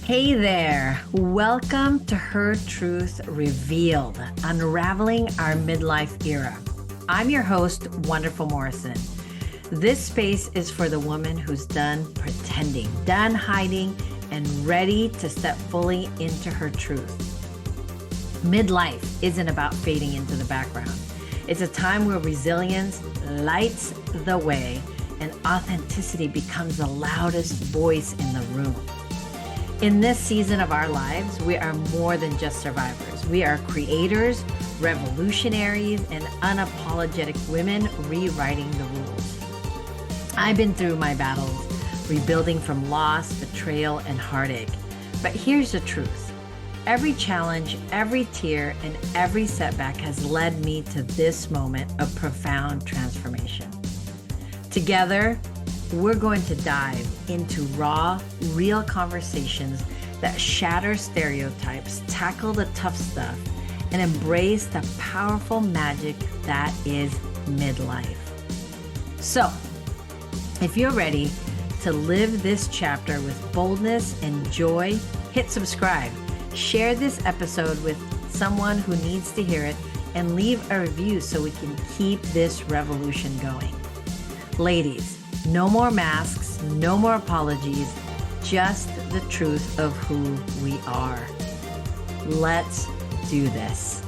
Hey there, welcome to Her Truth Revealed, Unraveling Our Midlife Era. I'm your host, Wonderful Morrison. This space is for the woman who's done pretending, done hiding, and ready to step fully into her truth. Midlife isn't about fading into the background. It's a time where resilience lights the way and authenticity becomes the loudest voice in the room. In this season of our lives, we are more than just survivors. We are creators, revolutionaries, and unapologetic women rewriting the rules. I've been through my battles, rebuilding from loss, betrayal, and heartache. But here's the truth. Every challenge, every tear, and every setback has led me to this moment of profound transformation. Together, we're going to dive into raw, real conversations that shatter stereotypes, tackle the tough stuff, and embrace the powerful magic that is midlife. So, if you're ready to live this chapter with boldness and joy, hit subscribe. Share this episode with someone who needs to hear it and leave a review so we can keep this revolution going. Ladies, no more masks, no more apologies, just the truth of who we are. Let's do this.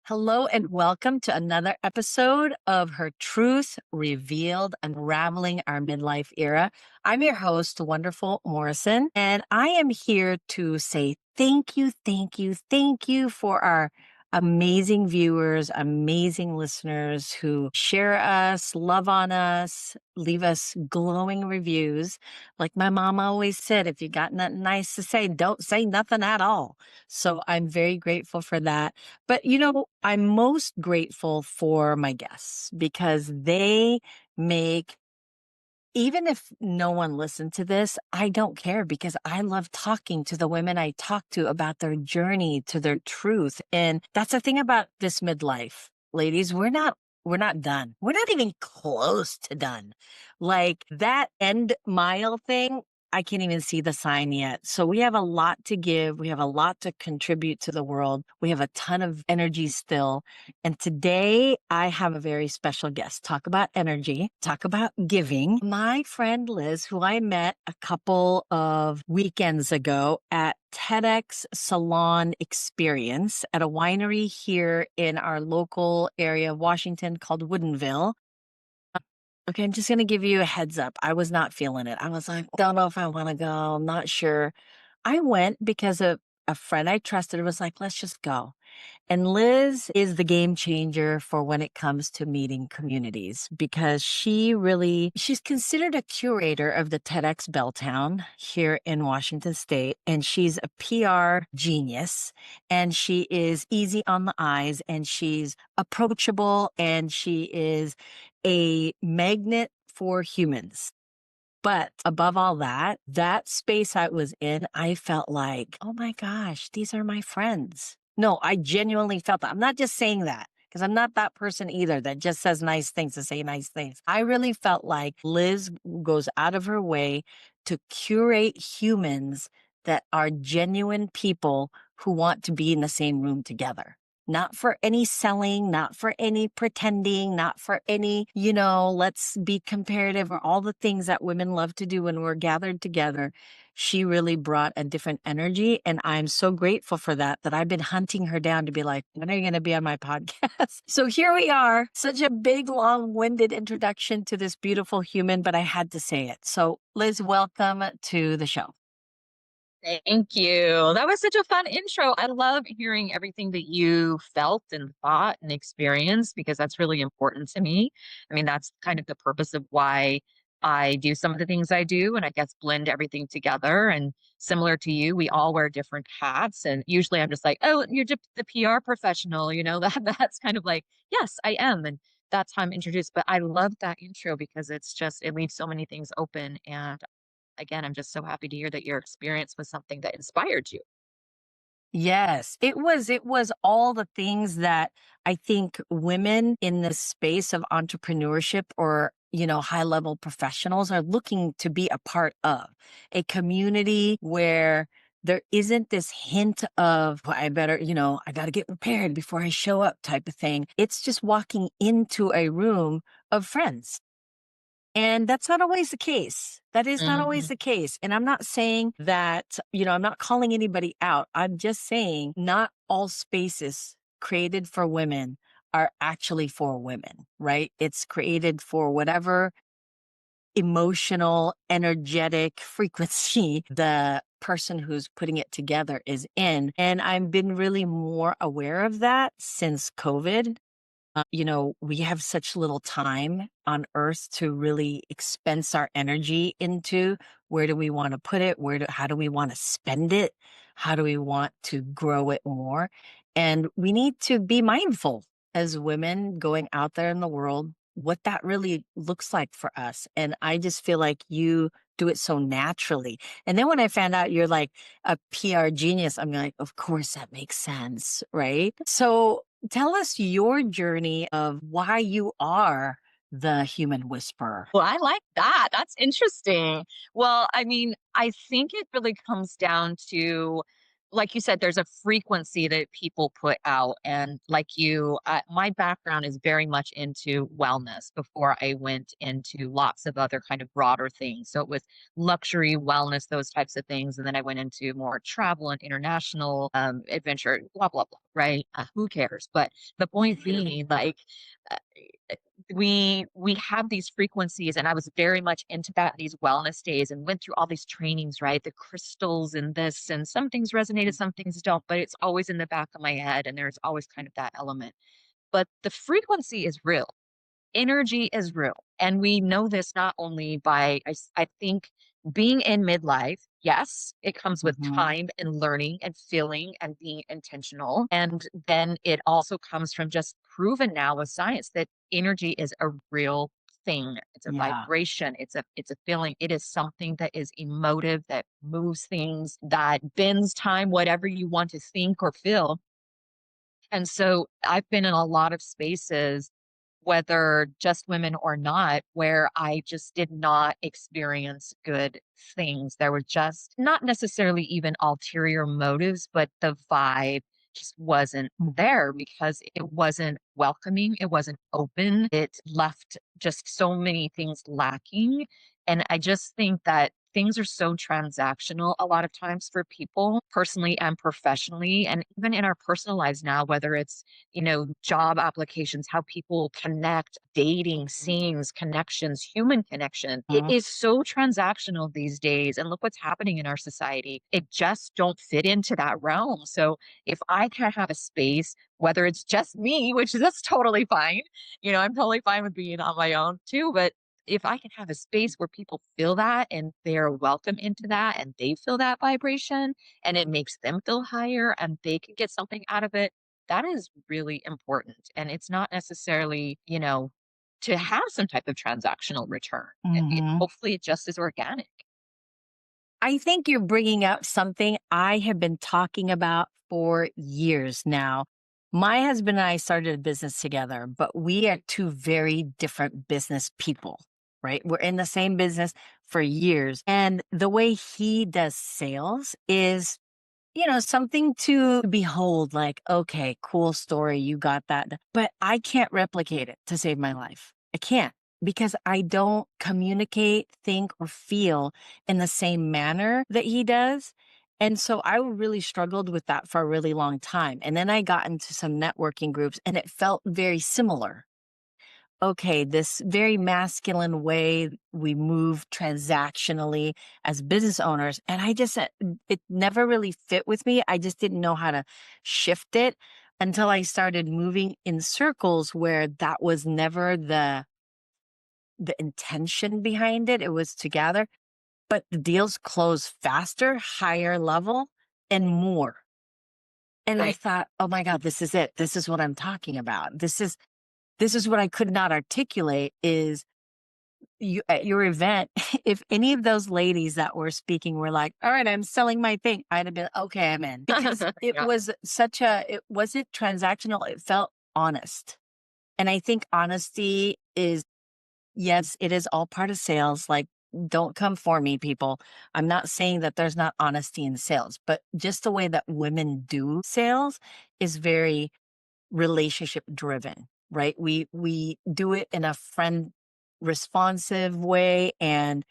Hello and welcome to another episode of Her Truth Revealed, Unraveling Our Midlife Era. I'm your host, Wonderful Morrison, and I am here to say thank you for our amazing viewers, amazing listeners who share us, love on us, leave us glowing reviews. Like my mom always said, if you got nothing nice to say, don't say nothing at all. So I'm very grateful for that. But I'm most grateful for my guests because they make, even if no one listened to this, I don't care because I love talking to the women I talk to about their journey to their truth. And that's the thing about this midlife, ladies. We're not done. We're not even close to done. Like that end mile thing, I can't even see the sign yet. So we have a lot to give. We have a lot to contribute to the world. We have a ton of energy still. And today I have a very special guest. Talk about energy, talk about giving. My friend Liz, who I met a couple of weekends ago at TEDx Salon Experience at a winery here in our local area of Washington called Woodinville. Okay, I'm just going to give you a heads up. I was not feeling it. I was like, don't know if I want to go. I'm not sure. I went because a friend I trusted was like, let's just go. And Liz is the game changer for when it comes to meeting communities because she's considered a curator of the TEDx Belltown here in Washington State. And she's a PR genius and she is easy on the eyes and she's approachable and she is a magnet for humans. But above all that space I was in, I felt like, oh my gosh, these are my friends. No, I genuinely felt that. I'm not just saying that because I'm not that person either that just says nice things to say nice things. I really felt like Liz goes out of her way to curate humans that are genuine people who want to be in the same room together. Not for any selling, not for any pretending, not for any, let's be comparative or all the things that women love to do when we're gathered together. She really brought a different energy. And I'm so grateful for that I've been hunting her down to be like, when are you going to be on my podcast? So here we are. Such a big, long-winded introduction to this beautiful human, but I had to say it. So Liz, welcome to the show. Thank you. That was such a fun intro. I love hearing everything that you felt and thought and experienced because that's really important to me. I mean, that's kind of the purpose of why I do some of the things I do and I guess blend everything together. And similar to you, we all wear different hats. And usually I'm just like, oh, you're just the PR professional, that's kind of like, yes, I am. And that's how I'm introduced. But I love that intro because it leaves so many things open. And again, I'm just so happy to hear that your experience was something that inspired you. Yes, it was all the things that I think women in the space of entrepreneurship or, high level professionals are looking to be a part of a community where there isn't this hint of, "Well, I better, I got to get prepared before I show up type of thing. It's just walking into a room of friends. And that's not always the case. That is not always Mhm. the case. And I'm not saying that, I'm not calling anybody out. I'm just saying not all spaces created for women are actually for women, right? It's created for whatever emotional, energetic frequency the person who's putting it together is in. And I've been really more aware of that since COVID. We have such little time on earth to really expense our energy into where do we want to put it? How do we want to spend it? How do we want to grow it more? And we need to be mindful as women going out there in the world, what that really looks like for us. And I just feel like you do it so naturally. And then when I found out you're like a PR genius, I'm like, of course that makes sense, right? So tell us your journey of why you are the human whisperer. Well, I like that. That's interesting. Well, I mean, I think it really comes down to, like you said, there's a frequency that people put out. And my background is very much into wellness before I went into lots of other kind of broader things. So it was luxury, wellness, those types of things. And then I went into more travel and international adventure, blah, blah, blah, right? Who cares? But the point being, uh, we have these frequencies, and I was very much into that, these wellness days, and went through all these trainings, right? The crystals and this, and some things resonated, some things don't, but it's always in the back of my head, and there's always kind of that element. But the frequency is real, energy is real. And we know this not only by, I think, being in midlife. Yes, it comes with Mhm. time and learning and feeling and being intentional. And then it also comes from just proven now with science that energy is a real thing. It's a Yeah. vibration. It's a feeling. It is something that is emotive, that moves things, that bends time, whatever you want to think or feel. And so I've been in a lot of spaces, whether just women or not, where I just did not experience good things. There were just not necessarily even ulterior motives, but the vibe just wasn't there because it wasn't welcoming. It wasn't open. It left just so many things lacking. And I just think that things are so transactional a lot of times for people, personally and professionally, and even in our personal lives now, whether it's job applications, how people connect, dating, scenes, connections, human connection. It Mhm. is so transactional these days. And look what's happening in our society. It just don't fit into that realm. So if I can have a space, whether it's just me, which that's totally fine, I'm totally fine with being on my own too. But if I can have a space where people feel that and they're welcome into that and they feel that vibration and it makes them feel higher and they can get something out of it, that is really important. And it's not necessarily, to have some type of transactional return. Mhm. Hopefully, it just is organic. I think you're bringing up something I have been talking about for years now. My husband and I started a business together, but we are two very different business people, right? We're in the same business for years. And the way he does sales is something to behold, like, okay, cool story. You got that. But I can't replicate it to save my life. I can't because I don't communicate, think, or feel in the same manner that he does. And so I really struggled with that for a really long time. And then I got into some networking groups and it felt very similar. Okay, this very masculine way we move transactionally as business owners. And it never really fit with me. I just didn't know how to shift it until I started moving in circles where that was never the intention behind it. It was to gather, but the deals close faster, higher level, and more. And I Right. thought, oh my God, this is it. This is what I'm talking about. This is what I could not articulate is you at your event, if any of those ladies that were speaking were like, "All right, I'm selling my thing," I'd have been, "Okay, I'm in." Because Yeah. it wasn't transactional, it felt honest. And I think honesty is, yes, it is all part of sales. Like, don't come for me, people. I'm not saying that there's not honesty in sales, but just the way that women do sales is very relationship driven, right? We do it in a friend responsive way, and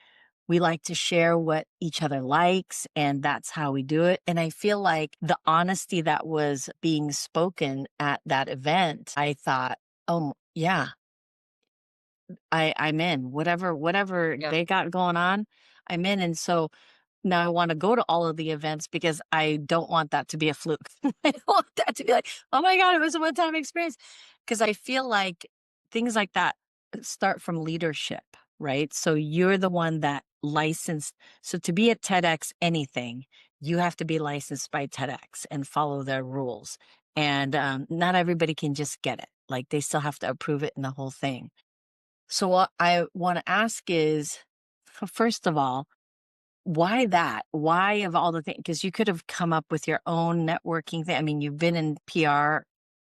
we like to share what each other likes, and that's how we do it. And I feel like the honesty that was being spoken at that event, I thought, oh yeah, I'm in. Whatever Yeah. they got going on, I'm in. And so now I want to go to all of the events because I don't want that to be a fluke. I don't want that to be like, oh my God, it was a one-time experience. Because I feel like things like that start from leadership, right? So you're the one that licensed. So to be at TEDx anything, you have to be licensed by TEDx and follow their rules. And not everybody can just get it. Like they still have to approve it and the whole thing. So what I want to ask is, first of all, why that? Why of all the things? Because you could have come up with your own networking thing. I mean, you've been in PR,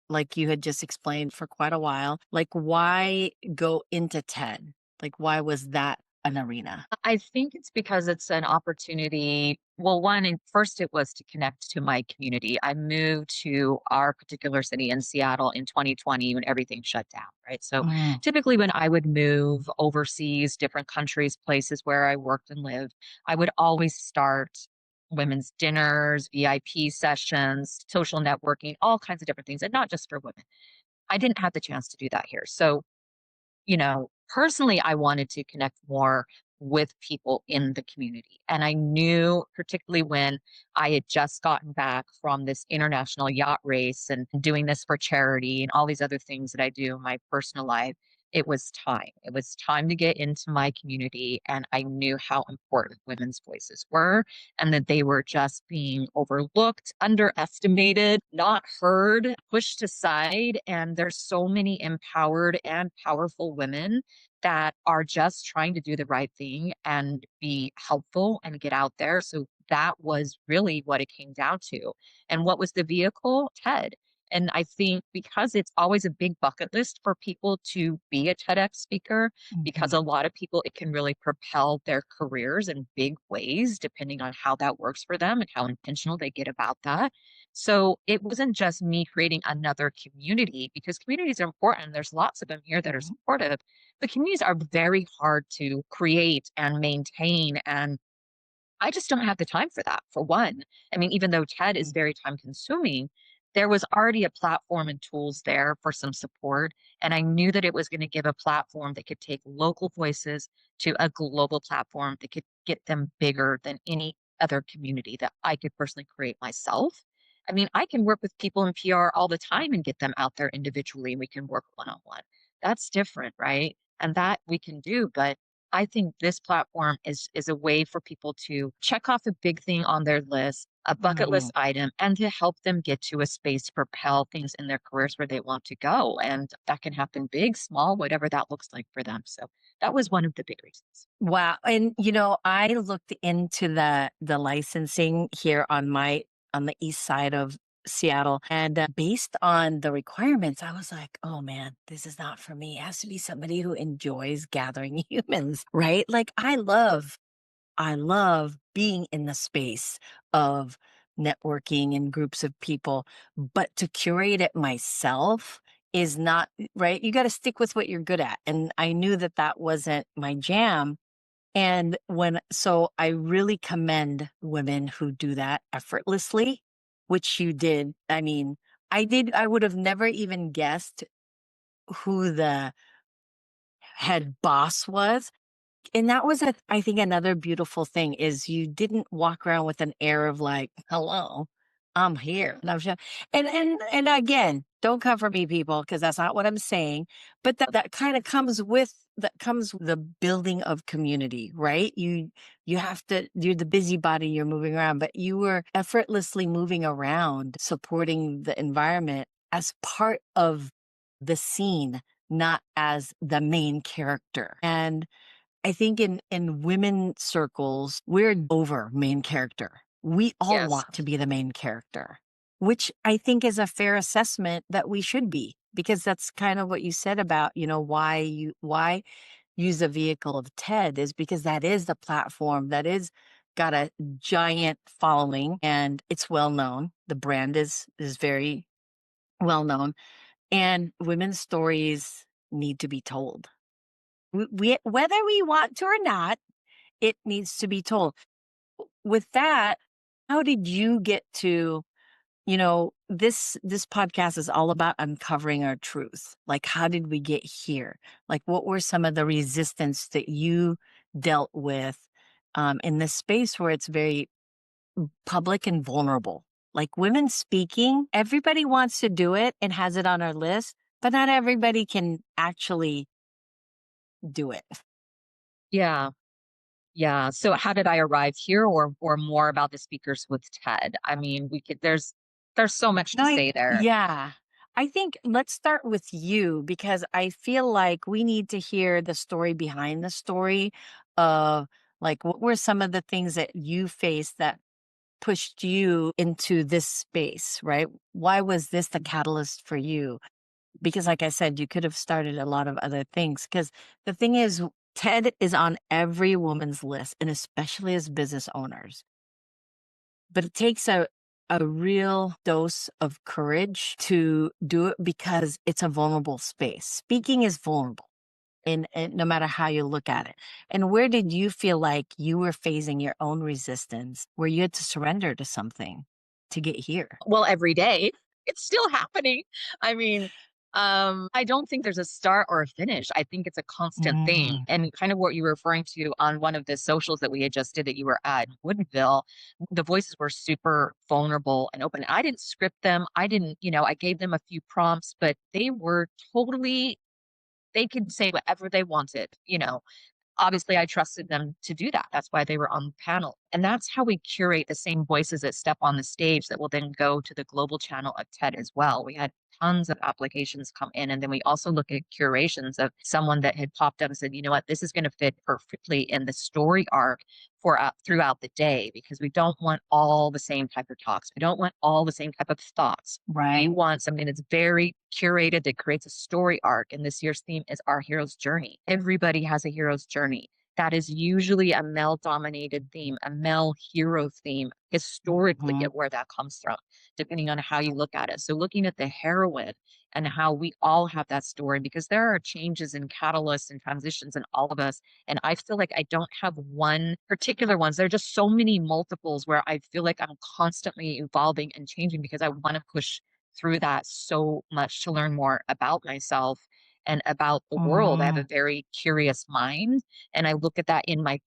like you had just explained, for quite a while. Like, why go into TED? Like, why was that an arena? I think it's because it's an opportunity. Well, one, and first it was to connect to my community. I moved to our particular city in Seattle in 2020 when everything shut down, right? So Mm, typically when I would move overseas, different countries, places where I worked and lived, I would always start women's dinners, VIP sessions, social networking, all kinds of different things, and not just for women. I didn't have the chance to do that here. So personally, I wanted to connect more with people in the community. And I knew, particularly when I had just gotten back from this international yacht race and doing this for charity and all these other things that I do in my personal life, it was time. It was time to get into my community. And I knew how important women's voices were and that they were just being overlooked, underestimated, not heard, pushed aside. And there's so many empowered and powerful women that are just trying to do the right thing and be helpful and get out there. So that was really what it came down to. And what was the vehicle? TED. And I think because it's always a big bucket list for people to be a TEDx speaker, because mhm. a lot of people, it can really propel their careers in big ways, depending on how that works for them and how intentional they get about that. So it wasn't just me creating another community because communities are important. There's lots of them here that are Mhm. supportive. The communities are very hard to create and maintain, and I just don't have the time for that, for one. I mean, even though TED is very time consuming, there was already a platform and tools there for some support. And I knew that it was going to give a platform that could take local voices to a global platform that could get them bigger than any other community that I could personally create myself. I mean, I can work with people in PR all the time and get them out there individually. We can work one on one. That's different, right? And that we can do. But I think this platform is a way for people to check off a big thing on their list, a bucket list Mhm. item, and to help them get to a space to propel things in their careers where they want to go. And that can happen big, small, whatever that looks like for them. So that was one of the big reasons. Wow. And I looked into the licensing here on the east side of Seattle, and based on the requirements, I was like, "Oh man, this is not for me. It has to be somebody who enjoys gathering humans, right?" Like I love being in the space of networking and groups of people, but to curate it myself is not right. You got to stick with what you're good at. And I knew that that wasn't my jam. And so I really commend women who do that effortlessly, which you did. I mean, I would have never even guessed who the head boss was. And that was I think another beautiful thing is you didn't walk around with an air of like, "Hello, I'm here." And and again, don't come for me, people, because that's not what I'm saying. But that kind of comes with the building of community, right? You have to, you're the busybody, you're moving around, but you were effortlessly moving around, supporting the environment as part of the scene, not as the main character. And I think in women circles, we're over main character. We all Yes. want to be the main character, which I think is a fair assessment that we should be, because that's kind of what you said about, why use a vehicle of TED is because that is the platform that is got a giant following and it's well known. The brand is very well known, and women's stories need to be told. Whether we want to or not, it needs to be told. With that, how did you get to, this podcast is all about uncovering our truth. Like, how did we get here? Like, what were some of the resistance that you dealt with in this space where it's very public and vulnerable? Like, women speaking, everybody wants to do it and has it on our list, but not everybody can actually do it. Yeah. Yeah. So how did I arrive here, or more about the speakers with TED? I mean, we could there's so much No, to say there. yeah. I think let's start with you because I feel like we need to hear the story behind the story of like what were some of the things that you faced that pushed you into this space, right? Why was this the catalyst for you? Because like I said, you could have started a lot of other things because the thing is TED is on every woman's list and especially as business owners. But it takes a real dose of courage to do it because it's a vulnerable space. Speaking is vulnerable and no matter how you look at it. And where did you feel like you were facing your own resistance where you had to surrender to something to get here? Well, every day. It's still happening. I mean, I don't think there's a start or a finish. I think it's a constant thing. Mm, And kind of what you were referring to on one of the socials that we had just did that you were at Woodville, the voices were super vulnerable and open. I didn't script them. I didn't, I gave them a few prompts, but they were totally, they could say whatever they wanted. Obviously I trusted them to do that. That's why they were on the panel. And that's how we curate the same voices that step on the stage that will then go to the global channel of TED as well. We had tons of applications come in. And then we also look at curations of someone that had popped up and said, you know what, this is going to fit perfectly in the story arc for throughout the day, because we don't want all the same type of talks. We don't want all the same type of thoughts. We right. want something that's very curated that creates a story arc. And this year's theme is our hero's journey. Everybody has a hero's journey. That is usually a male dominated theme, a male hero theme, historically, Mhm. at where that comes from, depending on how you look at it. So, looking at the heroine and how we all have that story, because there are changes and catalysts and transitions in all of us. And I feel like I don't have one particular ones. There are just so many multiples where I feel like I'm constantly evolving and changing because I want to push through that so much to learn more about myself and about the world. I have a Mhm. very curious mind, and I look at that in my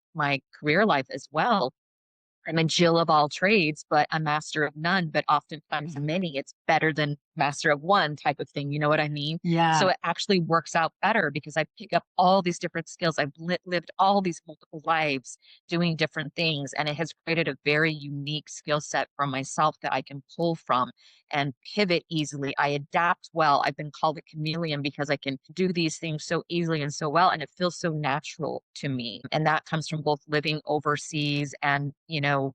career life as well. I'm a Jill of all trades, but a master of none. But oftentimes, Mhm. many, it's better than master of one type of thing. You know what I mean? So Yeah. it actually works out better because I pick up all these different skills. I've lived all these multiple lives doing different things, and it has created a very unique skill set for myself that I can pull from and pivot easily. I adapt well. I've been called a chameleon because I can do these things so easily and so well, and it feels so natural to me. And that comes from both living overseas and,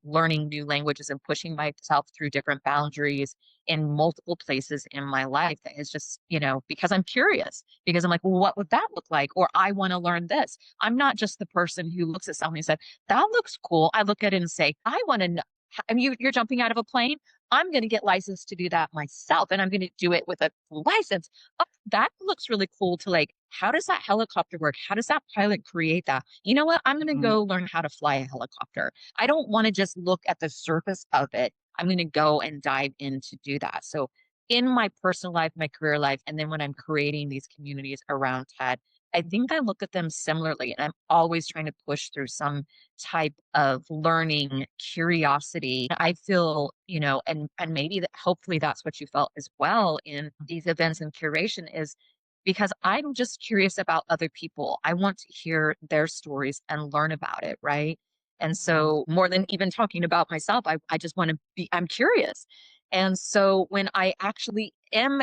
learning new languages and pushing myself through different boundaries in multiple places in my life. That is just, because I'm curious, because I'm like, well, what would that look like? Or I want to learn this. I'm not just the person who looks at something and said, that looks cool. I look at it and say, I want to know. I mean, you're jumping out of a plane. I'm going to get licensed to do that myself, and I'm going to do it with a license. Oh, that looks really cool to, like, how does that helicopter work? How does that pilot create that? You know what? I'm going to Mhm. go learn how to fly a helicopter. I don't want to just look at the surface of it. I'm going to go and dive in to do that. So in my personal life, my career life, and then when I'm creating these communities around TED, I think I look at them similarly, and I'm always trying to push through some type of learning, curiosity. I feel, and maybe that hopefully that's what you felt as well in these events and curation is because I'm just curious about other people. I want to hear their stories and learn about it, right? And Mhm. so more than even talking about myself, I just want to I'm curious. And so when I actually am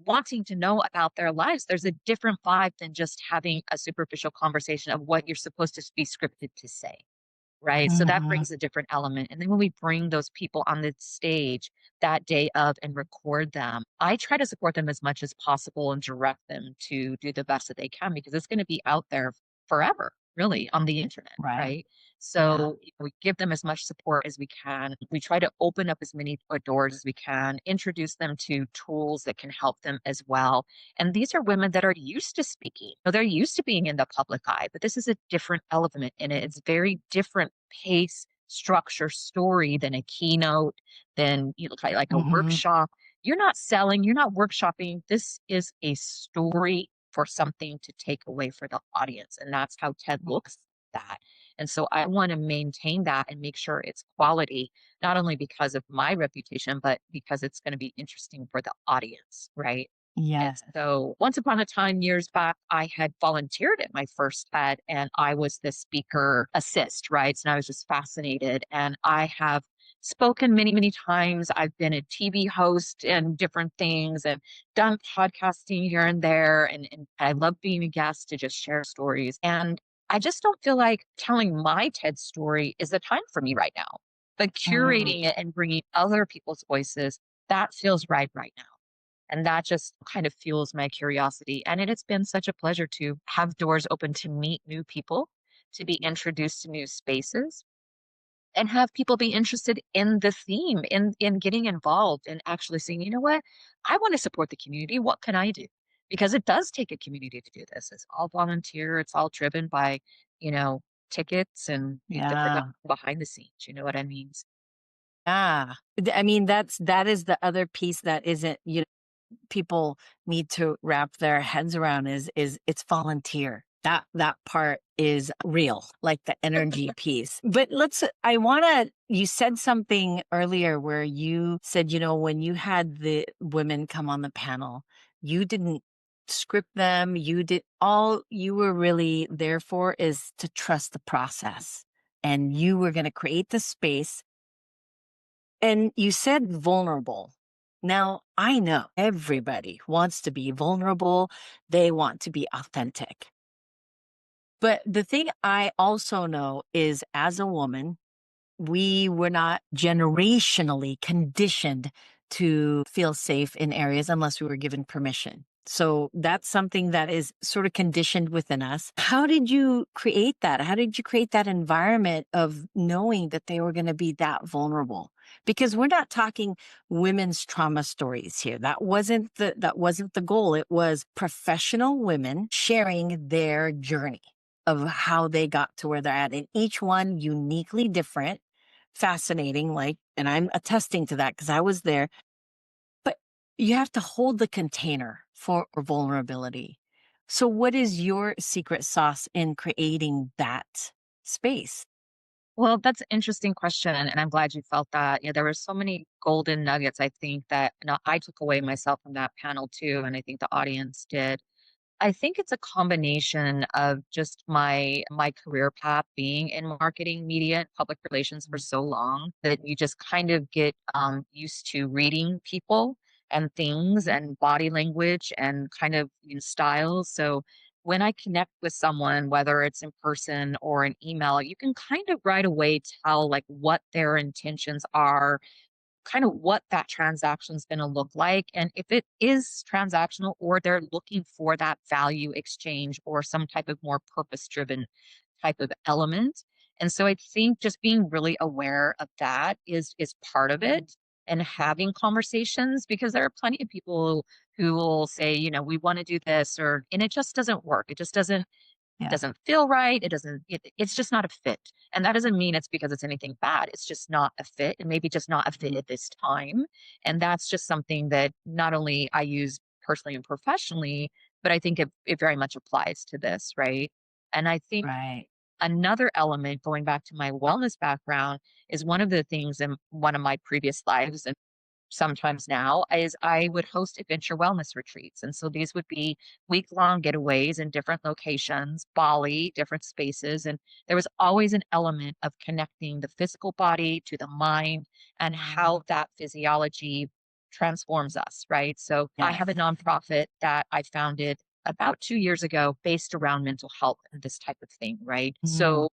wanting to know about their lives, there's a different vibe than just having a superficial conversation of what you're supposed to be scripted to say. Right. So that Mhm. brings a different element. And then when we bring those people on the stage that day of and record them, I try to support them as much as possible and direct them to do the best that they can because it's going to be out there forever, really, on the internet, Right. right? Yeah. So we give them as much support as we can. We try to open up as many doors as we can, introduce them to tools that can help them as well. And these are women that are used to speaking. They're used to being in the public eye, but this is a different element in it. It's very different pace, structure, story than a keynote, than like a Hmm. workshop. You're not selling, you're not workshopping. This is a story for something to take away for the audience. And that's how TED looks at that. And so I want to maintain that and make sure it's quality, not only because of my reputation, but because it's going to be interesting for the audience, right? And Yes. so once upon a time, years back, I had volunteered at my first TED and I was the speaker assist, right? So I was just fascinated. And I have spoken many, many times. I've been a TV host and different things and done podcasting here and there. And I love being a guest to just share stories. And I just don't feel like telling my TED story is the time for me right now. But Mm. curating it and bringing other people's voices, that feels right now. And that just kind of fuels my curiosity. And it has been such a pleasure to have doors open to meet new people, to be introduced to new spaces, and have people be interested in the theme, in getting involved and actually saying, you know what, I want to support the community. What can I do? Because it does take a community to do this. It's all volunteer. It's all driven by, you know, tickets and the production Yeah. behind the scenes. You know what I mean? Yeah. I mean, that is the other piece that isn't, people need to wrap their heads around is it's volunteer. That part is real, like the energy piece. But I want to you said something earlier where you said, when you had the women come on the panel, you didn't script them, all you were really there for is to trust the process. And you were going to create the space, and you said vulnerable. Now, I know everybody wants to be vulnerable. They want to be authentic. But the thing I also know is, as a woman, we were not generationally conditioned to feel safe in areas unless we were given permission. So that's something that is sort of conditioned within us. How did you create that? How did you create that environment of knowing that they were going to be that vulnerable? Because we're not talking women's trauma stories here. That wasn't the goal. It was professional women sharing their journey of how they got to where they're at, and each one uniquely different, fascinating, and I'm attesting to that because I was there. But you have to hold the container for vulnerability. So what is your secret sauce in creating that space? Well, that's an interesting question, and I'm glad you felt that. There were so many golden nuggets, I think, that I took away myself from that panel too, and I think the audience did. I think it's a combination of just my career path being in marketing, media, and public relations for so long that you just kind of get used to reading people and things and body language and kind of styles. So when I connect with someone, whether it's in person or an email, you can kind of right away tell like what their intentions are, kind of what that transaction is going to look like. And if it is transactional or they're looking for that value exchange or some type of more purpose driven type of element. And so I think just being really aware of that is part of it, and having conversations, because there are plenty of people who will say, we want to do this, or and it just doesn't work. It just Yeah. doesn't feel right. It's just not a fit. And that doesn't mean it's because it's anything bad. It's just not a fit, and maybe just not a fit at this time. And that's just something that not only I use personally and professionally, but I think it very much applies to this, right? And I think Right. another element, going back to my wellness background, is one of the things in one of my previous lives sometimes now is I would host adventure wellness retreats. And so these would be week-long getaways in different locations, Bali, different spaces. And there was always an element of connecting the physical body to the mind and how that physiology transforms us, right? So I Yes. have a nonprofit that I founded about 2 years ago based around mental health and this type of thing, right? Mm. So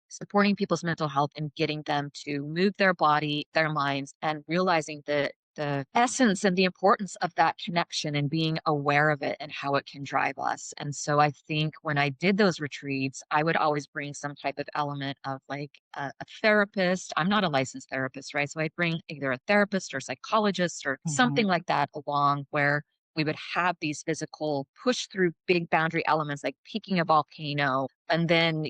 supporting people's mental health and getting them to move their body, their minds, and realizing that the essence and the importance of that connection and being aware of it and how it can drive us. And so I think when I did those retreats, I would always bring some type of element of like a therapist. I'm not a licensed therapist, right? So I'd bring either a therapist or psychologist or something Mhm. like that along where we would have these physical push through big boundary elements like peaking a volcano and then,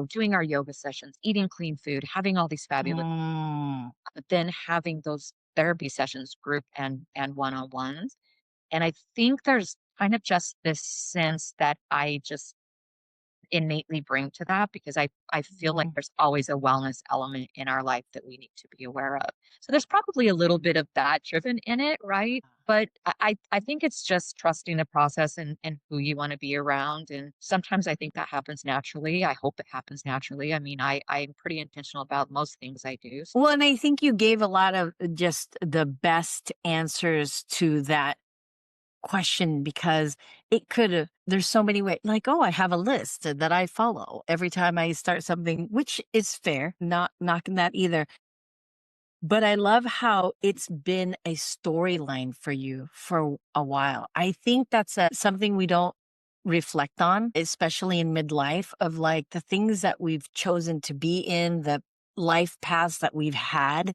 doing our yoga sessions, eating clean food, having all these fabulous, Mm. but then having those therapy sessions, group and one-on-ones. And I think there's kind of just this sense that I just innately bring to that because I feel like Mhm. there's always a wellness element in our life that we need to be aware of. So there's probably a little bit of that driven in it, right? But I think it's just trusting the process and who you want to be around. And sometimes I think that happens naturally. I hope it happens naturally. I mean, I'm pretty intentional about most things I do. Well, and I think you gave a lot of just the best answers to that question because it could have, there's so many ways, like, oh, I have a list that I follow every time I start something, which is fair, not knocking that either. But I love how it's been a storyline for you for a while. I think that's something we don't reflect on, especially in midlife, of like the things that we've chosen to be in, the life paths that we've had,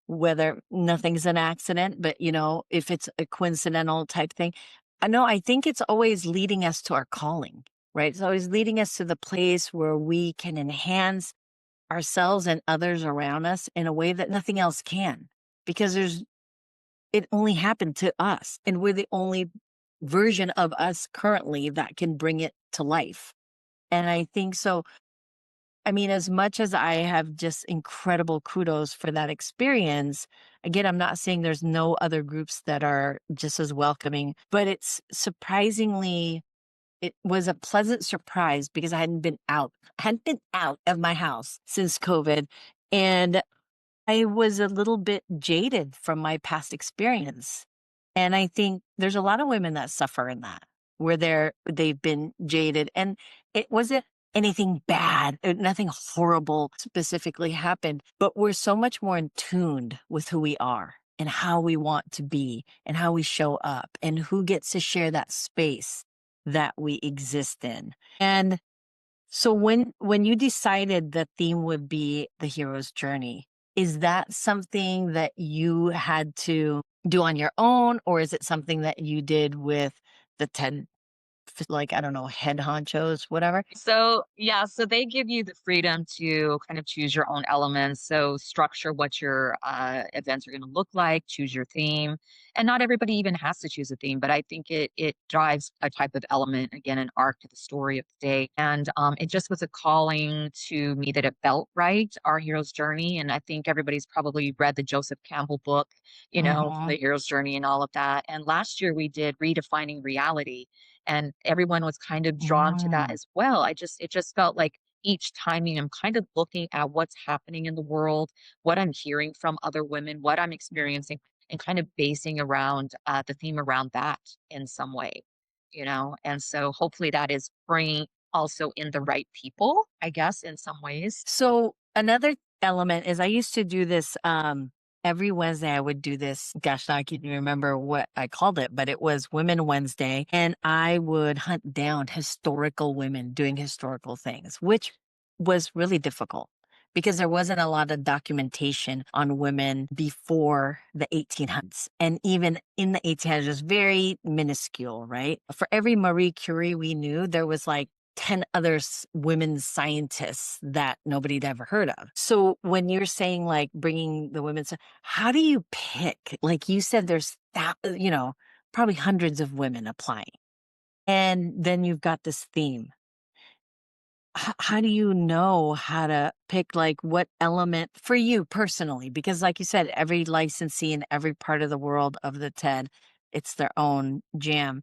whether nothing's an accident, but if it's a coincidental type thing. I know, I think it's always leading us to our calling, right? It's always leading us to the place where we can enhance ourselves and others around us in a way that nothing else can because it only happened to us and we're the only version of us currently that can bring it to life. And I think so. I mean, as much as I have just incredible kudos for that experience, again, I'm not saying there's no other groups that are just as welcoming, but it was a pleasant surprise because I hadn't been out of my house since COVID. And I was a little bit jaded from my past experience. And I think there's a lot of women that suffer in that, where they've been jaded and it wasn't anything bad, nothing horrible specifically happened, but we're so much more in tuned with who we are and how we want to be and how we show up and who gets to share that space that we exist in. And so when you decided the theme would be the hero's journey, is that something that you had to do on your own, or is it something that you did with the 10, like, I don't know, head honchos, whatever? So, yeah, so they give you the freedom to kind of choose your own elements. So, structure what your events are going to look like, choose your theme. And not everybody even has to choose a theme, but I think it drives a type of element, again, an arc to the story of the day. And it just was a calling to me that it felt right, our hero's journey. And I think everybody's probably read the Joseph Campbell book, Mhm. the hero's journey and all of that. And last year we did Redefining Reality and everyone was kind of drawn to that Mm. as well. It just felt like each timing I'm kind of looking at what's happening in the world, what I'm hearing from other women, what I'm experiencing, and kind of basing around the theme around that in some way. And so hopefully that is bringing also in the right people, I guess, in some ways. So another element is I used to do this every Wednesday. I would do this. Gosh, now I can't even remember what I called it, but it was Women Wednesday. And I would hunt down historical women doing historical things, which was really difficult because there wasn't a lot of documentation on women before the 1800s. And even in the 1800s, it was very minuscule, right? For every Marie Curie we knew, there was like 10 other women scientists that nobody'd ever heard of. So when you're saying like bringing the women, how do you pick? Like you said, there's that, probably hundreds of women applying. And then you've got this theme. How do you know how to pick like what element for you personally? Because like you said, every licensee in every part of the world of the TED, it's their own jam.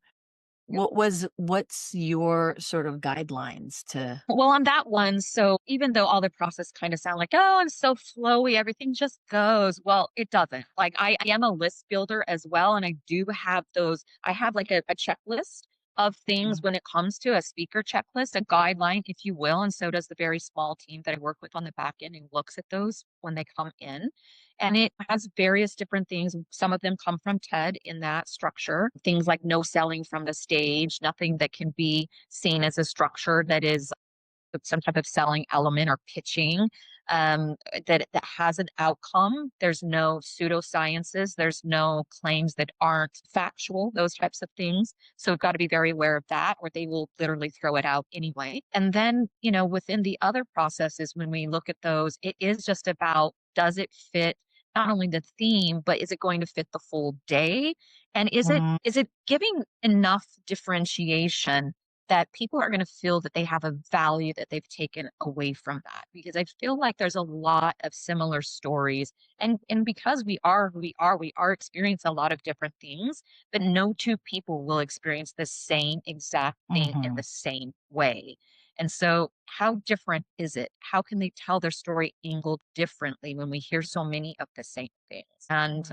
What's your sort of guidelines to Well, on that one, so even though all the process kind of sound like, oh, I'm so flowy, everything just goes. Well, it doesn't. Like I am a list builder as well. And I do have those, I have like a checklist of things when it comes to a speaker checklist, a guideline, if you will. And so does the very small team that I work with on the back end and looks at those when they come in. And it has various different things. Some of them come from TED in that structure, things like no selling from the stage, nothing that can be seen as a structure that is some type of selling element or pitching that has an outcome. There's no pseudosciences. There's no claims that aren't factual. Those types of things. So we've got to be very aware of that, or they will literally throw it out anyway. And then within the other processes, when we look at those, it is just about, does it fit not only the theme, but is it going to fit the full day? And is it Mhm. is it giving enough differentiation that people are going to feel that they have a value that they've taken away from that? Because I feel like there's a lot of similar stories, and because we are who we are experiencing a lot of different things, but no two people will experience the same exact thing in Mhm. the same way. And so how different is it? How can they tell their story angled differently when we hear so many of the same things? And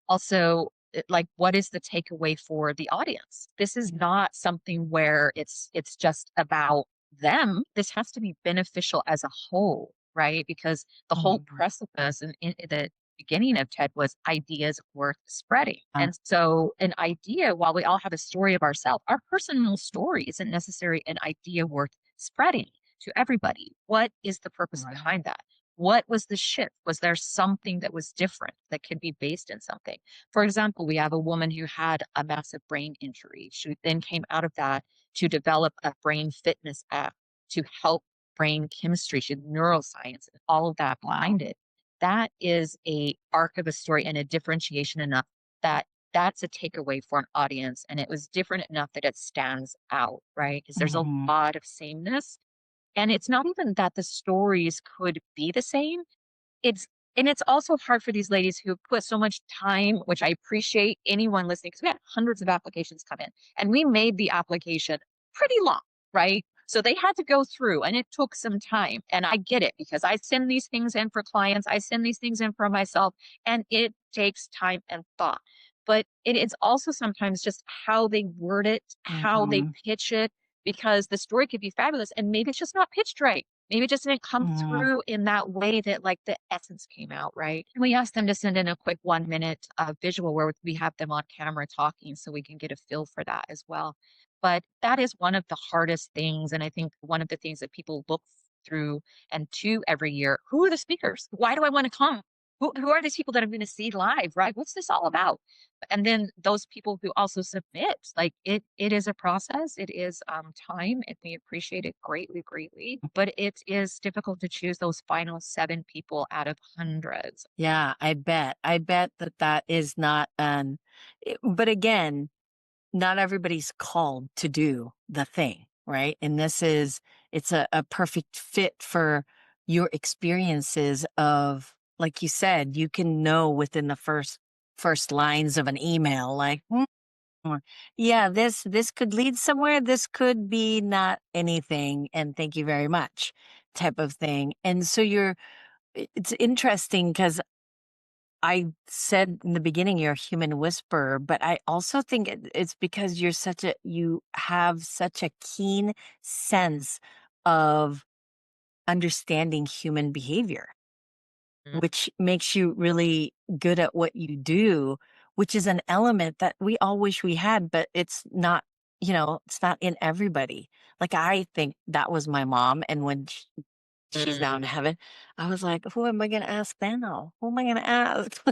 also, like, what is the takeaway for the audience? This is not something where it's just about them. This has to be beneficial as a whole, right? Because the whole Mhm. precipice in the beginning of TED was ideas worth spreading. Uh, And so an idea, while we all have a story of ourselves, our personal story isn't necessarily an idea worth spreading to everybody. What is the purpose right. behind that? What was the shift? Was there something that was different that could be based in something? For example, we have a woman who had a massive brain injury. She then came out of that to develop a brain fitness app to help brain chemistry. She had neuroscience and all of that Wow. behind it. That is a arc of a story and a differentiation enough that that's a takeaway for an audience. And it was different enough that it stands out, right? Because there's a Mhm. lot of sameness. And it's not even that the stories could be the same, it's and it's also hard for these ladies who put so much time, which I appreciate anyone listening, because we had hundreds of applications come in, and we made the application pretty long, right? So they had to go through, and it took some time. And I get it, because I send these things in for clients, I send these things in for myself, and it takes time and thought. But it is also sometimes just how they word it, how they Mhm. pitch it, because the story could be fabulous, and maybe it's just not pitched right. Maybe it just didn't come Mhm. through in that way that, like, the essence came out, right? And we asked them to send in a quick 1 minute visual where we have them on camera talking so we can get a feel for that as well. But that is one of the hardest things. And I think one of the things that people look through and to every year, who are the speakers? Why do I want to come? Who are these people that I'm going to see live, right? What's this all about? And then those people who also submit, like, it is a process, it is time, and we appreciate it greatly, greatly, but it is difficult to choose those final 7 people out of hundreds. Yeah, I bet. I bet that that is not but again, not everybody's called to do the thing, right? And it's a perfect fit for your experiences of, like you said, you can know within the first lines of an email, like, yeah, this could lead somewhere. This could be not anything, and thank you very much, type of thing. And so it's interesting because I said in the beginning you're a human whisperer, but I also think it's because you have such a keen sense of understanding human behavior, Mm, which makes you really good at what you do, which is an element that we all wish we had, but it's not, it's not in everybody. Like, I think that was my mom. And when she's now in mm. heaven, I was like, who am I going to ask now? Who am I going to ask?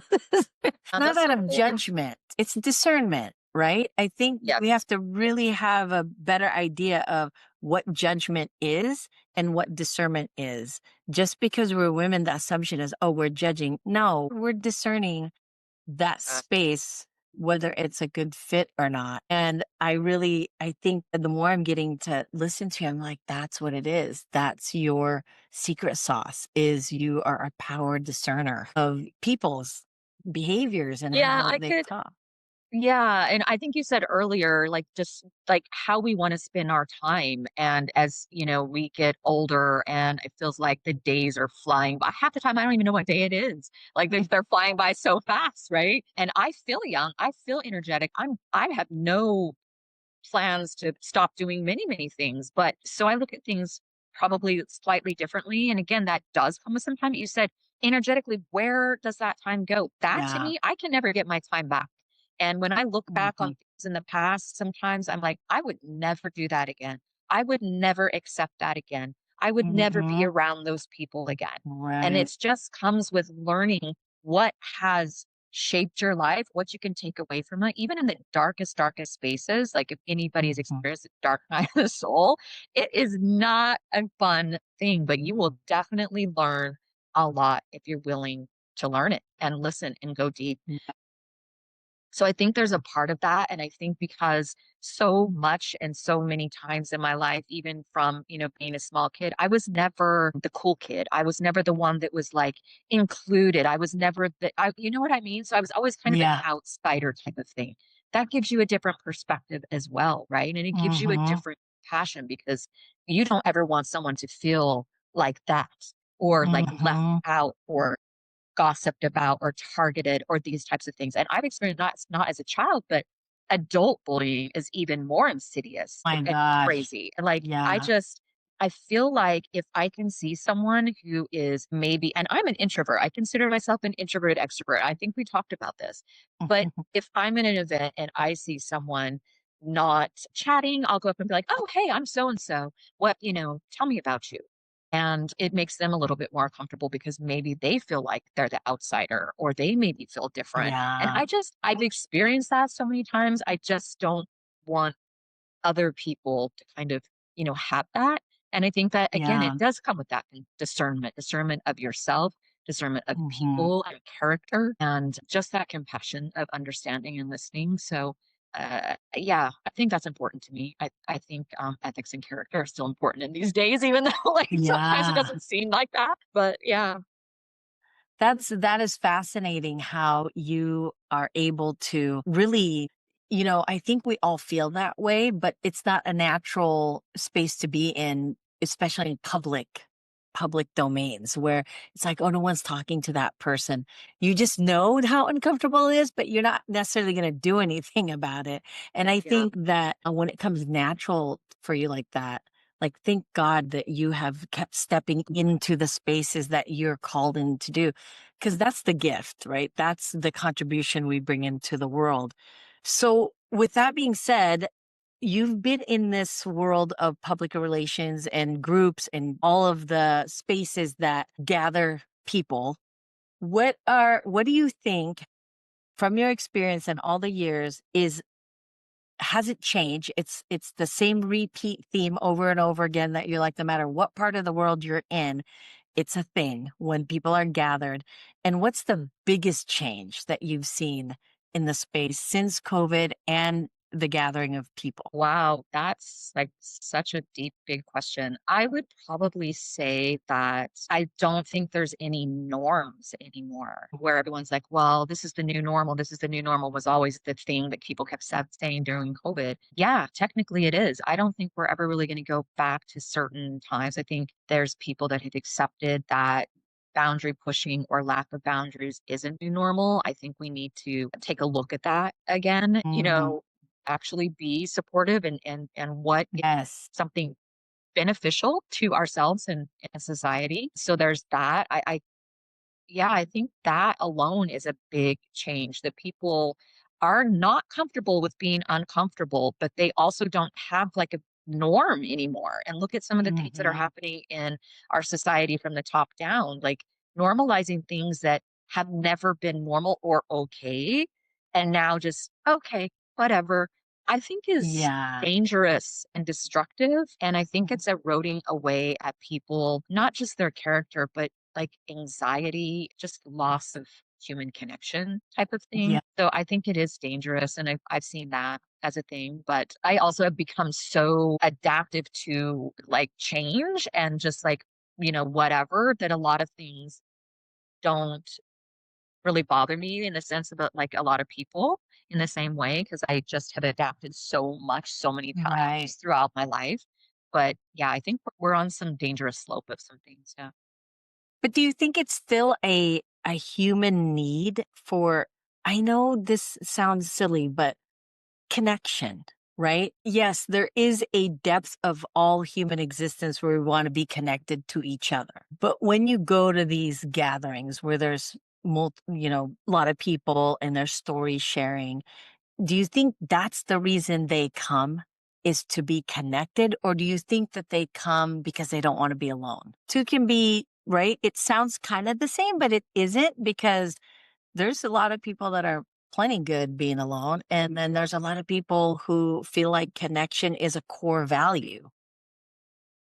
Not That's out so of cool. judgment, it's discernment, right? I think we Yes. have to really have a better idea of what judgment is and what discernment is. Just because we're women, the assumption is, oh, we're judging. No, we're discerning that Uh, space, whether it's a good fit or not. And I think that the more I'm getting to listen to him, like, that's what it is. That's your secret sauce, is you are a power discerner of people's behaviors and yeah, how I they could. talk. Yeah, and I think you said earlier, like, just like how we want to spend our time. And as we get older, and it feels like the days are flying by. Half the time, I don't even know what day it is. Like, they're flying by so fast, right? And I feel young, I feel energetic. I have no plans to stop doing many, many things. But so I look at things probably slightly differently. And again, that does come with some time. You said energetically, where does that time go? That to Yeah. me, I can never get my time back. And when I look back on Mhm. things in the past, sometimes I'm like, I would never do that again. I would never accept that again. I would never be Mhm. around those people again. And Right. it just comes with learning what has shaped your life, what you can take away from it, even in the darkest, darkest spaces. Like if anybody's Mhm. experienced the dark night of the soul, it is not a fun thing, but you will definitely learn a lot if you're willing to learn it and listen and go deep. Yeah. So I think there's a part of that, and I think because so much and so many times in my life, even from, being a small kid, I was never the cool kid. I was never the one that was, like, included. I was never you know what I mean? So I was always kind of an Yeah. outsider type of thing. That gives you a different perspective as well, right? And it gives you a Mhm. different passion because you don't ever want someone to feel like that or, like, left Mhm. out or gossiped about or targeted or these types of things. And I've experienced not as a child, but adult bullying is even more insidious My and gosh. crazy. And like Yeah. I feel like if I can see someone who is maybe, and I'm an introvert, I consider myself an introverted extrovert. I think we talked about this. But if I'm in an event and I see someone not chatting, I'll go up and be like, oh, hey, I'm so and so. What, tell me about you. And it makes them a little bit more comfortable because maybe they feel like they're the outsider or they maybe feel different. And Yeah. I've experienced that so many times. I just don't want other people to kind of, have that. And I think that again, Yeah. it does come with that discernment of yourself, discernment of Mhm. people and character, and just that compassion of understanding and listening. So, yeah, I think that's important to me. I think ethics and character are still important in these days, even though like sometimes it Yeah. doesn't seem like that. But yeah, That is fascinating how you are able to really, I think we all feel that way, but it's not a natural space to be in, especially in public domains where it's like, oh, no one's talking to that person. You just know how uncomfortable it is, but you're not necessarily going to do anything about it. And I yeah. think that when it comes natural for you like that, like, thank God that you have kept stepping into the spaces that you're called in to do. Because that's the gift, right? That's the contribution we bring into the world. So, with that being said, you've been in this world of public relations and groups and all of the spaces that gather people. What do you think from your experience and all the years is has it changed? It's the same repeat theme over and over again that you're like, no matter what part of the world you're in, it's a thing when people are gathered. And what's the biggest change that you've seen in the space since COVID and the gathering of people? Wow, that's like such a deep, big question. I would probably say that I don't think there's any norms anymore where everyone's like, well, this is the new normal. This is the new normal was always the thing that people kept saying during COVID. Yeah, technically it is. I don't think we're ever really going to go back to certain times. I think there's people that have accepted that boundary pushing or lack of boundaries isn't new normal. I think we need to take a look at that again. Mhm. Actually be supportive and what is Yes. something beneficial to ourselves and society. So there's that. Yeah, I think that alone is a big change that people are not comfortable with being uncomfortable, but they also don't have like a norm anymore. And look at some of the things that are Mhm. happening in our society from the top down, like normalizing things that have never been normal or okay. And now just, okay, whatever, I think is Yeah. dangerous and destructive. And I think Mhm. it's eroding away at people, not just their character, but like anxiety, just loss of human connection type of thing. Yeah. So I think it is dangerous. And I've seen that as a thing. But I also have become so adaptive to like change and just like, whatever, that a lot of things don't really bother me in the sense about like a lot of people in the same way because I just have adapted so much, so many Right. times throughout my life. But yeah, I think we're on some dangerous slope of some things. Yeah. But do you think it's still a human need for I know this sounds silly, but connection, right? Yes, there is a depth of all human existence where we want to be connected to each other. But when you go to these gatherings where there's a lot of people and there's story sharing, do you think that's the reason they come is to be connected? Or do you think that they come because they don't want to be alone? Two can be, right? It sounds kind of the same, but it isn't because there's a lot of people that are plenty good being alone. And then there's a lot of people who feel like connection is a core value.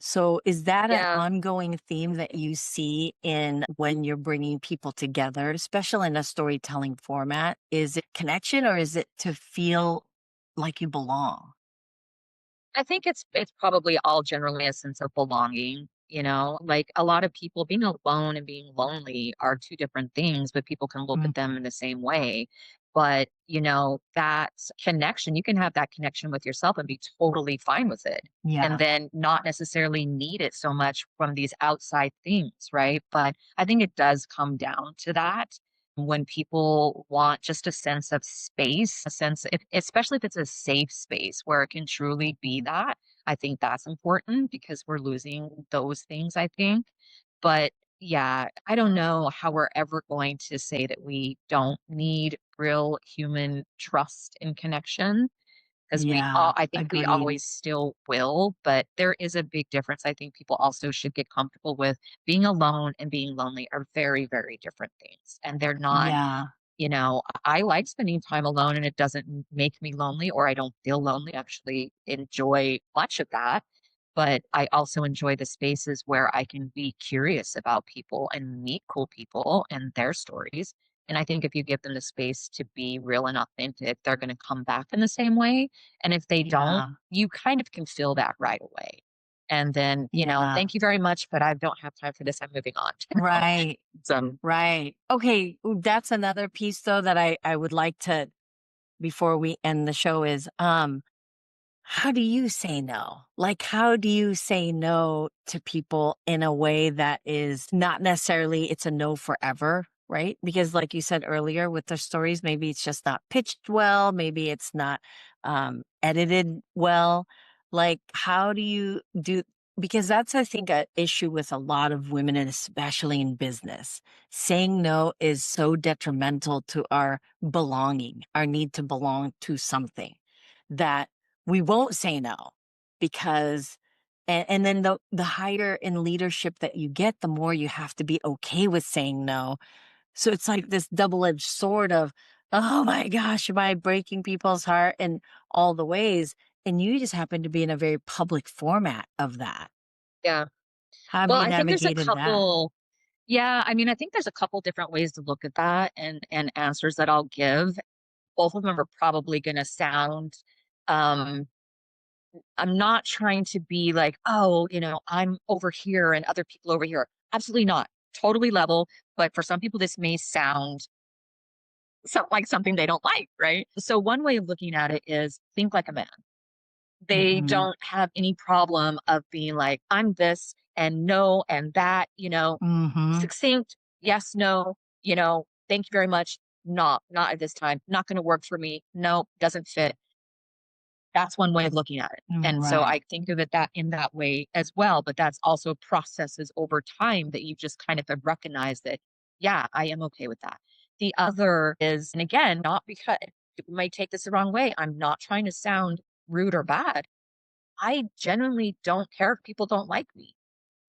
So is that an Yeah. ongoing theme that you see in when you're bringing people together, especially in a storytelling format? Is it connection or is it to feel like you belong? I think it's probably all generally a sense of belonging, you know? Like, a lot of people being alone and being lonely are 2 different things, but people can look Mm, at them in the same way. But, that connection, you can have that connection with yourself and be totally fine with it, and yeah, then not necessarily need it so much from these outside things, right? But I think it does come down to that when people want just a sense of space, a sense if especially if it's a safe space where it can truly be that, I think that's important because we're losing those things, I think. But yeah, I don't know how we're ever going to say that we don't need real human trust and connection. 'Cause yeah, I think we agreed. always still will, but there is a big difference. I think people also should get comfortable with being alone and being lonely are very, very different things, and they're not Yeah, I like spending time alone and it doesn't make me lonely or I don't feel lonely. I actually enjoy much of that. But I also enjoy the spaces where I can be curious about people and meet cool people and their stories. And I think if you give them the space to be real and authentic, they're going to come back in the same way. And if they don't, yeah, you kind of can feel that right away. And then, yeah. thank you very much, but I don't have time for this. I'm moving on. Right, So, right. Okay, that's another piece though that I would like to before we end the show is how do you say no? Like, how do you say no to people in a way that is not necessarily it's a no forever, right? Because, like you said earlier, with the stories, maybe it's just not pitched well, maybe it's not edited well. Like, how do you do? Because that's, I think, an issue with a lot of women, and especially in business. Saying no is so detrimental to our belonging, our need to belong to something that we won't say no because and then the higher in leadership that you get, the more you have to be okay with saying no. So it's like this double-edged sword of, oh my gosh, am I breaking people's heart in all the ways? And you just happen to be in a very public format of that. yeah. How have Well, you I think there's a navigated that? couple Yeah, I mean, I think there's a couple different ways to look at that and answers that I'll give. Both of them are probably gonna sound, um I'm not trying to be like, "Oh, I'm over here and other people over here." Absolutely not. Totally level, but for some people, this may sound like something they don't like, right? So one way of looking at it is think like a man. They Mhm. don't have any problem of being like, "I'm this and no and that," Mhm. succinct, yes, no, thank you very much. Not at this time. Not going to work for me. No, doesn't fit. That's one way of looking at it. And so Right. I think of it that in that way as well. But that's also processes over time that you just kind of have recognized that, yeah, I am okay with that. The other is, and again, not because people might take this the wrong way. I'm not trying to sound rude or bad. I genuinely don't care if people don't like me.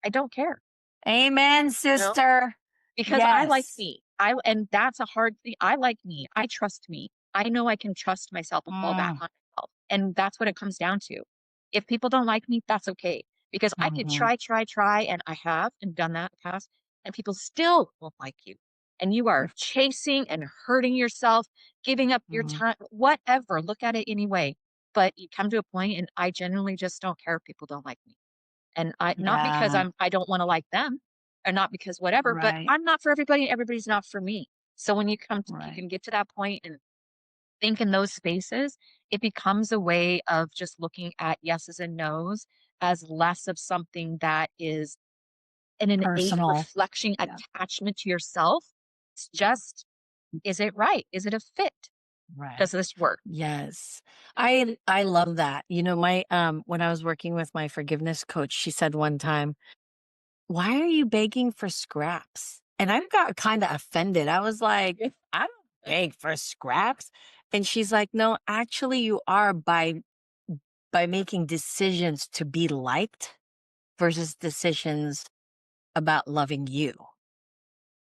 I don't care. Amen, You know? sister. Because I like Yes. me. And that's a hard thing. I like me. I trust me. I know I can trust myself and fall back Mm. on myself. And that's what it comes down to. If people don't like me, that's okay. Because I could Mhm. try, and I have and done that in the past, and people still won't like you. And you are chasing and hurting yourself, giving up your Mhm. time, whatever. Look at it anyway. But you come to a point, and I genuinely just don't care if people don't like me. And I not because Yeah. I don't wanna like them, or not because whatever, but Right. I'm not for everybody and everybody's not for me. So when you Right. can get to that point and think in those spaces, it becomes a way of just looking at yeses and nos as less of something that is an innate Personal. reflection Yeah. attachment to yourself. It's just, is it right? Is it a fit? Right. Does this work? Yes. I love that. My when I was working with my forgiveness coach, she said one time, "Why are you begging for scraps?" And I got kind of offended. I was like, "I don't beg for scraps." And she's like, "No, actually you are by making decisions to be liked versus decisions about loving you."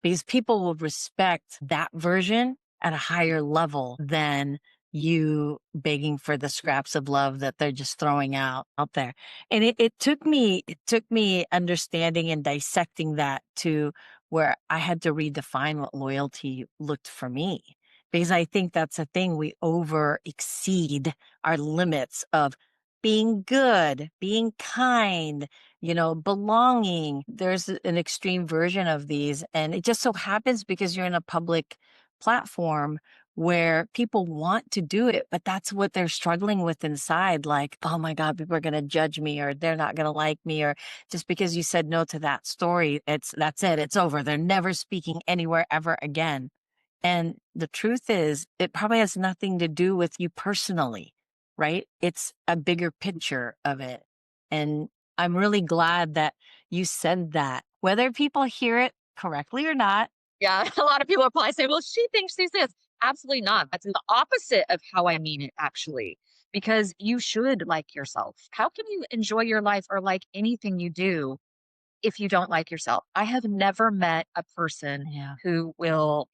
Because people will respect that version at a higher level than you begging for the scraps of love that they're just throwing out there. And it took me understanding and dissecting that to where I had to redefine what loyalty looked for me. Because I think that's a thing, we over exceed our limits of being good, being kind, belonging. There's an extreme version of these. And it just so happens because you're in a public platform where people want to do it, but that's what they're struggling with inside. Like, oh my God, people are going to judge me, or they're not going to like me, or just because you said no to that story, that's it. It's over. They're never speaking anywhere ever again. And the truth is, it probably has nothing to do with you personally, right? It's a bigger picture of it. And I'm really glad that you said that, whether people hear it correctly or not. Yeah, a lot of people will probably say, well, she thinks she's this. Absolutely not. That's the opposite of how I mean it, actually, because you should like yourself. How can you enjoy your life or like anything you do if you don't like yourself? I have never met a person Yeah. who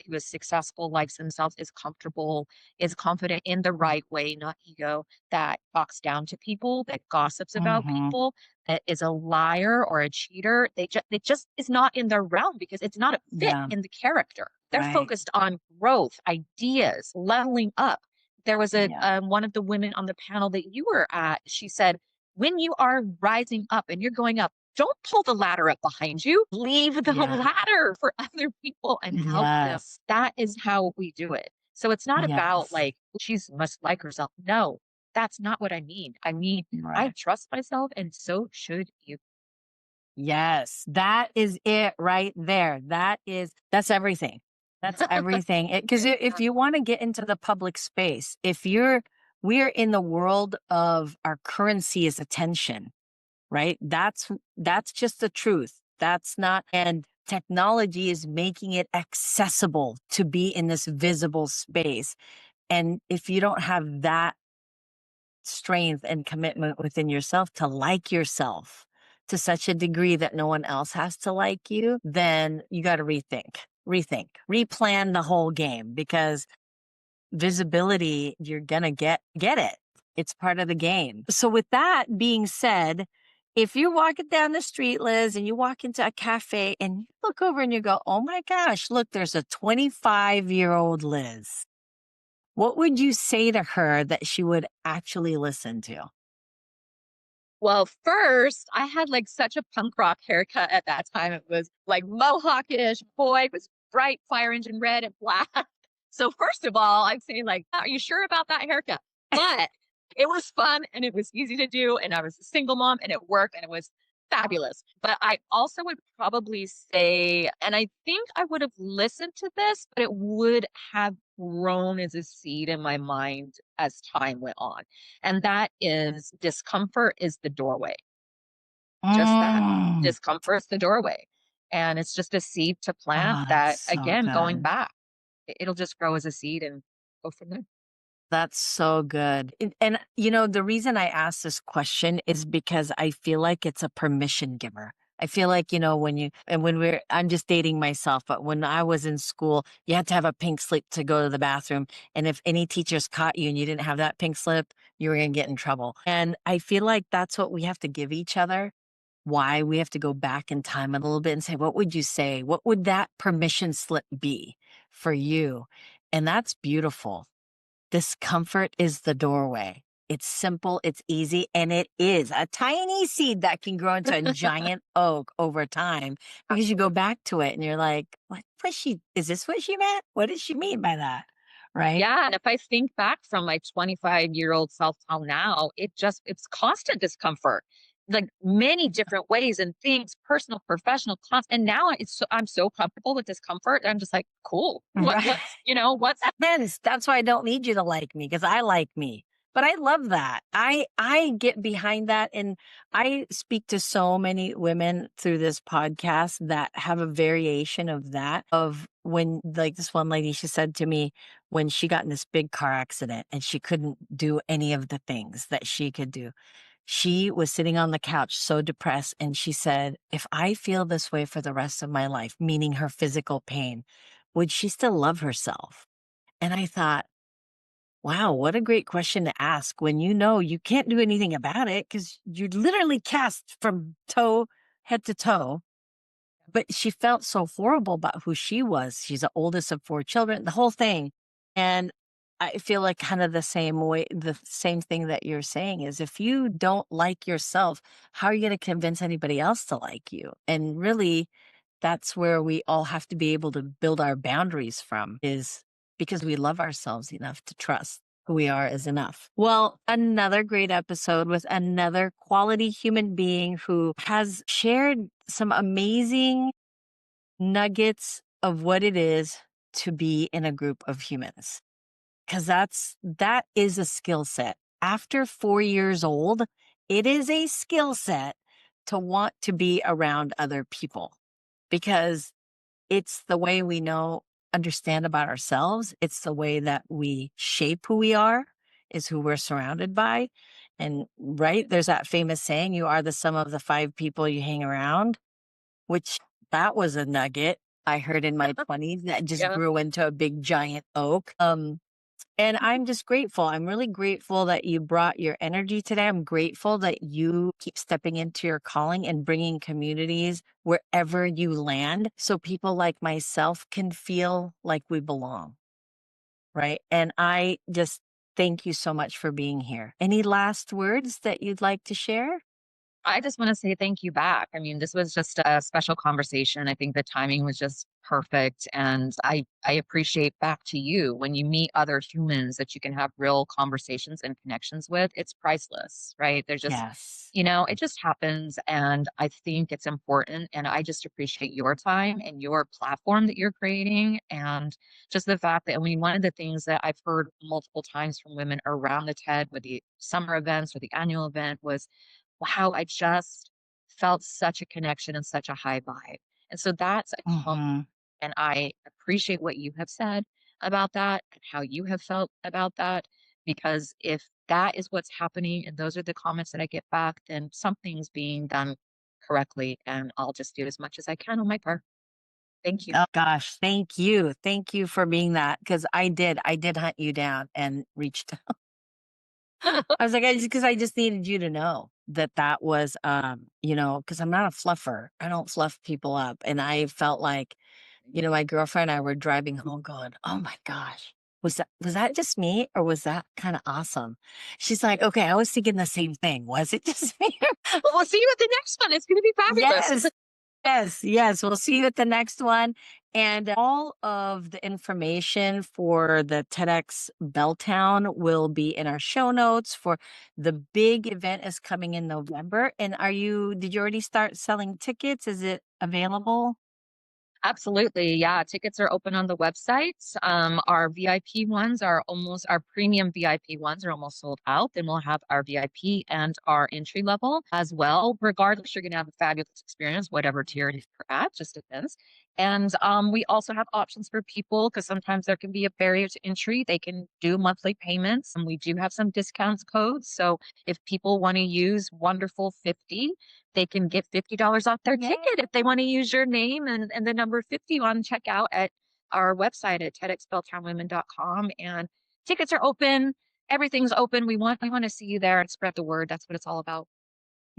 is successful, likes themselves, is comfortable, is confident in the right way, not ego, that talks down to people, that gossips about Hmm. people, that is a liar or a cheater. It just is not in their realm because it's not a fit Yeah. in the character. They're Right. focused on growth, ideas, leveling up. There was a Yeah. one of the women on the panel that you were at. She said, "When you are rising up and you're going up, don't pull the ladder up behind you. Leave the Yeah. ladder for other people and help them." Yes. That is how we do it. So it's not about Yes. like, she's must like herself. No, that's not what I mean. I mean, I Right. trust myself and so should you. Yes. That is it right there. That's everything. That's everything. Because if you want to get into the public space, we're in the world of our currency is attention, right? That's just the truth. That's not, and technology is making it accessible to be in this visible space. And if you don't have that strength and commitment within yourself to like yourself to such a degree that no one else has to like you, then you got to replan the whole game, because visibility, you're going to get it. It's part of the game. So with that being said, if you're walking down the street, Liz, and you walk into a cafe and you look over and you go, "Oh my gosh, look, there's a 25-year-old Liz." What would you say to her that she would actually listen to? Well, first, I had like such a punk rock haircut at that time. It was like mohawkish. Boy, it was bright fire engine red and black. So first of all, I'm saying like, are you sure about that haircut? But it was fun and it was easy to do. And I was a single mom and it worked and it was fabulous. But I also would probably say, and I think I would have listened to this, but it would have grown as a seed in my mind as time went on. And that is, discomfort is the doorway. Just that. Mm. Discomfort is the doorway. And it's just a seed to plant Oh, that's that, so again, going good. back, it'll just grow as a seed and go from there. That's so good. And, the reason I ask this question is because I feel like it's a permission giver. I feel like, I'm just dating myself, but when I was in school, you had to have a pink slip to go to the bathroom. And if any teachers caught you and you didn't have that pink slip, you were going to get in trouble. And I feel like that's what we have to give each other. Why we have to go back in time a little bit and say, what would you say? What would that permission slip be for you? And that's beautiful. Discomfort is the doorway. It's simple, it's easy, and it is a tiny seed that can grow into a giant oak over time, because you go Absolutely. back to it and you're like, is this what she meant? What did she mean by that? Right? Yeah, and if I think back from my 25-year-old self till now, it's constant discomfort. like many different ways and things, personal, professional, and now I'm so comfortable with discomfort. I'm just like, cool. Right. What's Hence, that's why I don't need you to like me because I like me. But I love that. I get behind that, and I speak to so many women through this podcast that have a variation of that. Of when, like this one lady, she said to me when she got in this big car accident and she couldn't do any of the things that she could do. She was sitting on the couch so depressed, and she said, "If I feel this way for the rest of my life," meaning her physical pain, would she still love herself? And I thought, wow, what a great question to ask when you know you can't do anything about it because you're literally cast from head to toe. But she felt so horrible about who she was. She's the oldest of four children, the whole thing. And I feel like kind of the same way, the same thing that you're saying is if you don't like yourself, how are you going to convince anybody else to like you? And really, that's where we all have to be able to build our boundaries from, is because we love ourselves enough to trust who we are is enough. Well, another great episode with another quality human being who has shared some amazing nuggets of what it is to be in a group of humans. Cause that is a skill set. After 4 years old, it is a skill set to want to be around other people because it's the way we understand about ourselves. It's the way that we shape who we are, is who we're surrounded by. And right, there's that famous saying, you are the sum of the five people you hang around, which that was a nugget I heard in my 20s that just yeah. grew into a big giant oak. And I'm just grateful. I'm really grateful that you brought your energy today. I'm grateful that you keep stepping into your calling and bringing communities wherever you land so people like myself can feel like we belong. Right. And I just thank you so much for being here. Any last words that you'd like to share? I just want to say thank you back. I mean, this was just a special conversation. I think the timing was just perfect. And I appreciate back to you when you meet other humans that you can have real conversations and connections with. It's priceless, right? There's just, Yes. it just happens. And I think it's important. And I just appreciate your time and your platform that you're creating. And just the fact that, I mean, one of the things that I've heard multiple times from women around the TED with the summer events or the annual event was, wow, I just felt such a connection and such a high vibe. And so that's a compliment. Hmm. And I appreciate what you have said about that and how you have felt about that. Because if that is what's happening and those are the comments that I get back, then something's being done correctly. And I'll just do as much as I can on my part. Thank you. Oh gosh, thank you. Thank you for being that because I did hunt you down and reached. I was like, because I just needed you to know that that was, because I'm not a fluffer. I don't fluff people up. And I felt like, my girlfriend and I were driving home going, oh my gosh, was that just me or was that kind of awesome? She's like, okay, I was thinking the same thing. Was it just me? Well, we'll see you at the next one. It's going to be fabulous. Yes. Yes, yes. We'll see you at the next one. And all of the information for the TEDx Belltown will be in our show notes for the big event is coming in November. And did you already start selling tickets? Is it available? Absolutely. Yeah. Tickets are open on the website. Our VIP ones our premium VIP ones are almost sold out. Then we'll have our VIP and our entry level as well. Regardless, you're going to have a fabulous experience, whatever tier you're at, just depends. And we also have options for people because sometimes there can be a barrier to entry. They can do monthly payments, and we do have some discounts codes. So if people want to use Wonderful 50, they can get $50 off their ticket if they want to use your name and the number 50 on checkout at our website at TEDxBelltownWomen.com. And tickets are open. Everything's open. We want to see you there and spread the word. That's what it's all about.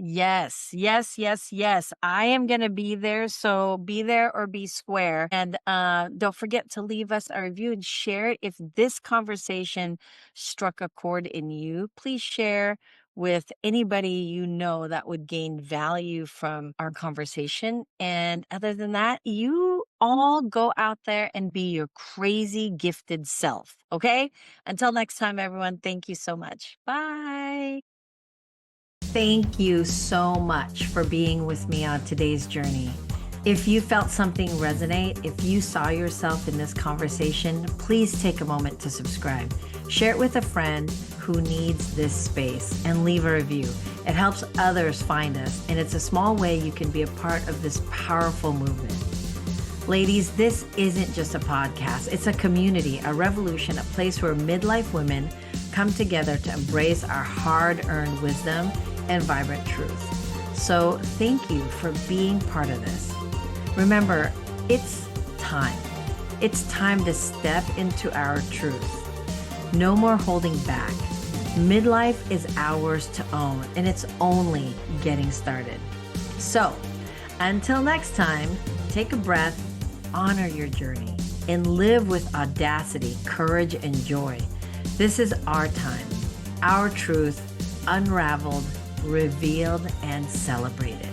Yes, yes, yes, yes. I am going to be there. So be there or be square. And don't forget to leave us a review and share it. If this conversation struck a chord in you, please share with anybody you know that would gain value from our conversation. And other than that, you all go out there and be your crazy gifted self. Okay. Until next time, everyone, thank you so much. Bye. thank you so much for being with me on today's journey. If you felt something resonate, if you saw yourself in this conversation, please take a moment to subscribe. Share it with a friend who needs this space and leave a review. It helps others find us, and it's a small way you can be a part of this powerful movement. Ladies, this isn't just a podcast. It's a community, a revolution, a place where midlife women come together to embrace our hard-earned wisdom and vibrant truth. So thank you for being part of this. Remember, it's time. It's time to step into our truth. No more holding back. Midlife is ours to own, and it's only getting started. So, until next time, take a breath, honor your journey, and live with audacity, courage, and joy. This is our time, our truth, unraveled, revealed, and celebrated.